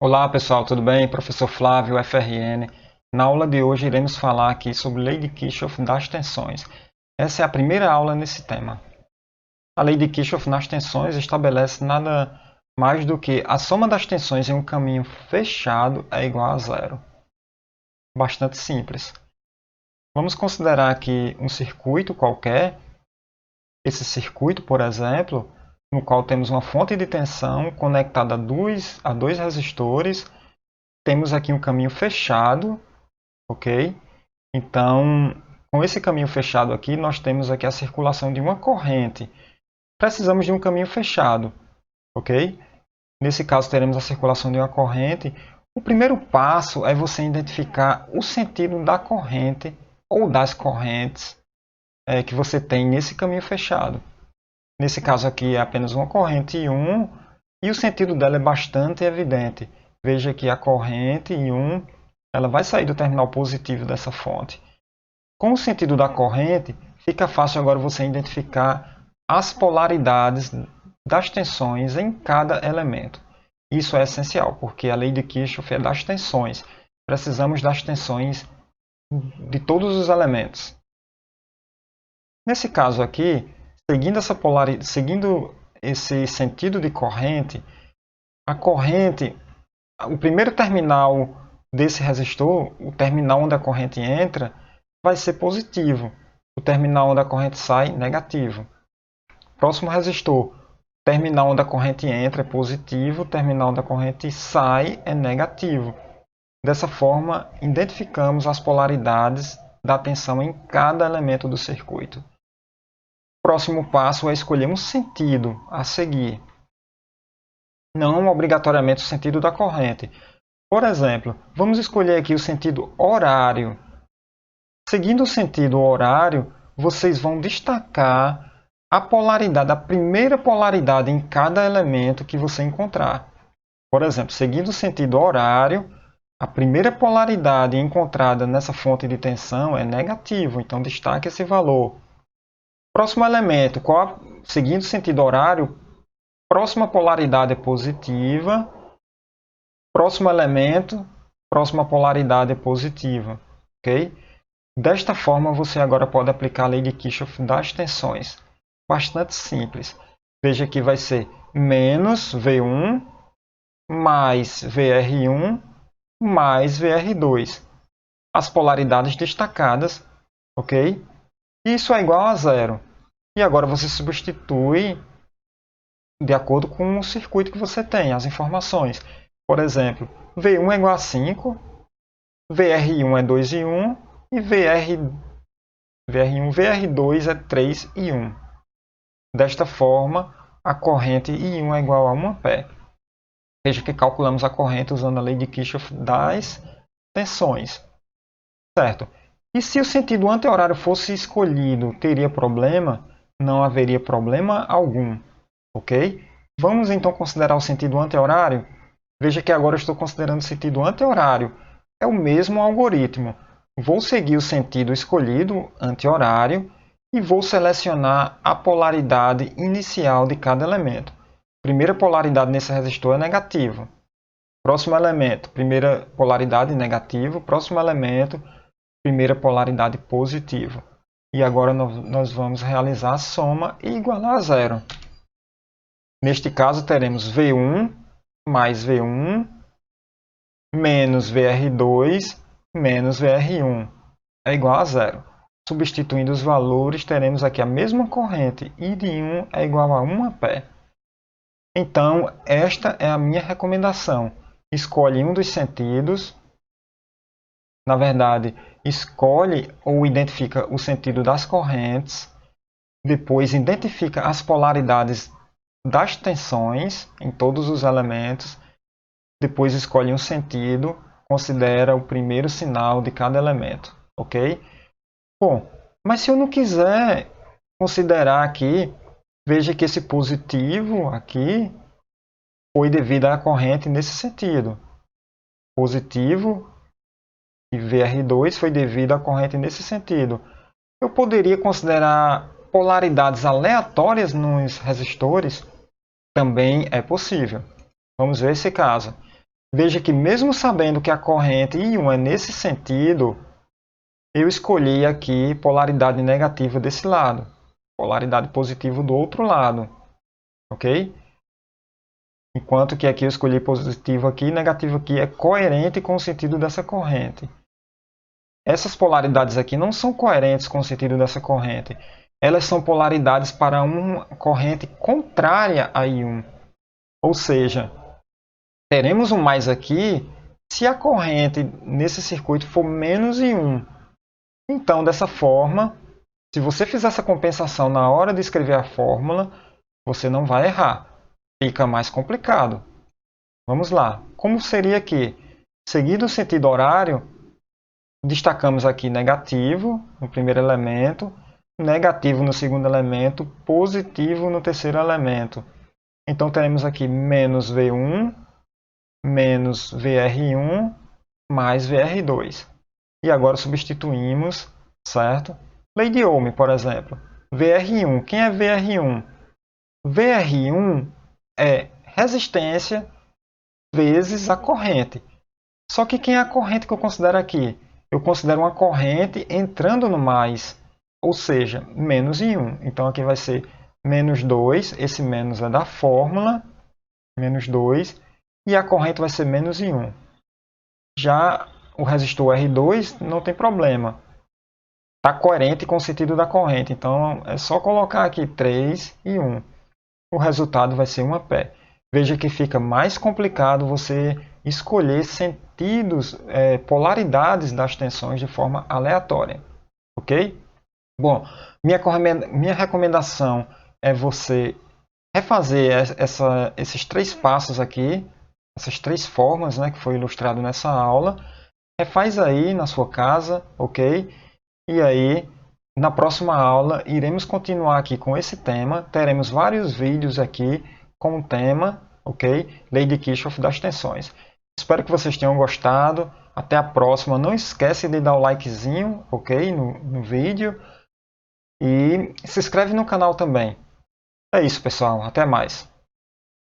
Olá pessoal, tudo bem? Professor Flávio, FRN. Na aula de hoje iremos falar aqui sobre Lei de Kirchhoff das tensões. Essa é a primeira aula nesse tema. A Lei de Kirchhoff nas tensões estabelece nada mais do que a soma das tensões em um caminho fechado é igual a zero. Bastante simples. Vamos considerar aqui um circuito qualquer. Esse circuito, por exemplo, no qual temos uma fonte de tensão conectada a dois resistores. Temos aqui um caminho fechado, ok? Então, com esse caminho fechado aqui, nós temos aqui a circulação de uma corrente. Precisamos de um caminho fechado, ok? Nesse caso, teremos a circulação de uma corrente. O primeiro passo é você identificar o sentido da corrente ou das correntes que você tem nesse caminho fechado. Nesse caso aqui é apenas uma corrente I1 e o sentido dela é bastante evidente. Veja que a corrente I1 ela vai sair do terminal positivo dessa fonte. Com o sentido da corrente, fica fácil agora você identificar as polaridades das tensões em cada elemento. Isso é essencial, porque a lei de Kirchhoff é das tensões. Precisamos das tensões de todos os elementos. Nesse caso aqui, seguindo esse sentido de corrente, a corrente, o primeiro terminal desse resistor, o terminal onde a corrente entra, vai ser positivo. O terminal onde a corrente sai, negativo. Próximo resistor, terminal onde a corrente entra é positivo, o terminal onde a corrente sai é negativo. Dessa forma, identificamos as polaridades da tensão em cada elemento do circuito. O próximo passo é escolher um sentido a seguir. Não obrigatoriamente o sentido da corrente. Por exemplo, vamos escolher aqui o sentido horário. Seguindo o sentido horário, vocês vão destacar a polaridade, a primeira polaridade em cada elemento que você encontrar. Por exemplo, seguindo o sentido horário, a primeira polaridade encontrada nessa fonte de tensão é negativo, então destaque esse valor. Próximo elemento, seguindo o sentido horário, próxima polaridade é positiva. Próximo elemento, próxima polaridade é positiva. Ok? Desta forma, você agora pode aplicar a lei de Kirchhoff das tensões. Bastante simples. Veja que vai ser menos V1 mais VR1 mais VR2. As polaridades destacadas, ok? Isso é igual a zero. E agora você substitui de acordo com o circuito que você tem, as informações. Por exemplo, V1 é igual a 5, VR1 é 2 e 1 e VR1, VR2 é 3 e 1. Desta forma, a corrente I1 é igual a 1 ampere. Veja que calculamos a corrente usando a lei de Kirchhoff das tensões. Certo? E se o sentido anti-horário fosse escolhido, teria problema? Não haveria problema algum. Ok? Vamos então considerar o sentido anti-horário? Veja que agora eu estou considerando o sentido anti-horário. É o mesmo algoritmo. Vou seguir o sentido escolhido, anti-horário, e vou selecionar a polaridade inicial de cada elemento. Primeira polaridade nesse resistor é negativo. Próximo elemento, primeira polaridade negativo. Próximo elemento, primeira polaridade positivo. E agora nós vamos realizar a soma e igualar a zero. Neste caso, teremos V1 mais V1 menos VR2 menos VR1 é igual a zero. Substituindo os valores, teremos aqui a mesma corrente, I de 1 é igual a 1 ampere. Então, esta é a minha recomendação. Escolhe um dos sentidos. Na verdade, escolhe ou identifica o sentido das correntes. Depois, identifica as polaridades das tensões em todos os elementos. Depois, escolhe um sentido. Considera o primeiro sinal de cada elemento. Ok? Bom, mas se eu não quiser considerar aqui, veja que esse positivo aqui foi devido à corrente nesse sentido. Positivo e VR2 foi devido à corrente nesse sentido. Eu poderia considerar polaridades aleatórias nos resistores? Também é possível. Vamos ver esse caso. Veja que mesmo sabendo que a corrente I1 é nesse sentido, eu escolhi aqui polaridade negativa desse lado, polaridade positiva do outro lado, ok? Enquanto que aqui eu escolhi positivo aqui e negativo aqui é coerente com o sentido dessa corrente. Essas polaridades aqui não são coerentes com o sentido dessa corrente. Elas são polaridades para uma corrente contrária a I1. Ou seja, teremos um mais aqui se a corrente nesse circuito for menos I1. Então, dessa forma, se você fizer essa compensação na hora de escrever a fórmula, você não vai errar. Fica mais complicado. Vamos lá. Como seria aqui? Seguido o sentido horário, destacamos aqui negativo no primeiro elemento, negativo no segundo elemento, positivo no terceiro elemento. Então, teremos aqui menos V1, menos VR1, mais VR2. E agora substituímos, certo? Lei de Ohm, por exemplo. VR1. Quem é VR1? VR1 é resistência vezes a corrente. Só que quem é a corrente que eu considero aqui? Eu considero uma corrente entrando no mais, ou seja, menos I1. Então aqui vai ser menos 2, esse menos é da fórmula, menos 2, e a corrente vai ser menos I1. Já o resistor R2 não tem problema, está coerente com o sentido da corrente, então é só colocar aqui 3 e 1. O resultado vai ser 1 A. Veja que fica mais complicado você escolher sentidos, polaridades das tensões de forma aleatória, ok? Bom, minha recomendação é você refazer esses 3 passos aqui, essas 3 formas, né, que foi ilustrado nessa aula. Refaz aí na sua casa, ok? E aí, na próxima aula, iremos continuar aqui com esse tema. Teremos vários vídeos aqui com o tema, ok? Lei de Kirchhoff das tensões. Espero que vocês tenham gostado. Até a próxima. Não esquece de dar o likezinho, ok? No vídeo. E se inscreve no canal também. É isso, pessoal. Até mais.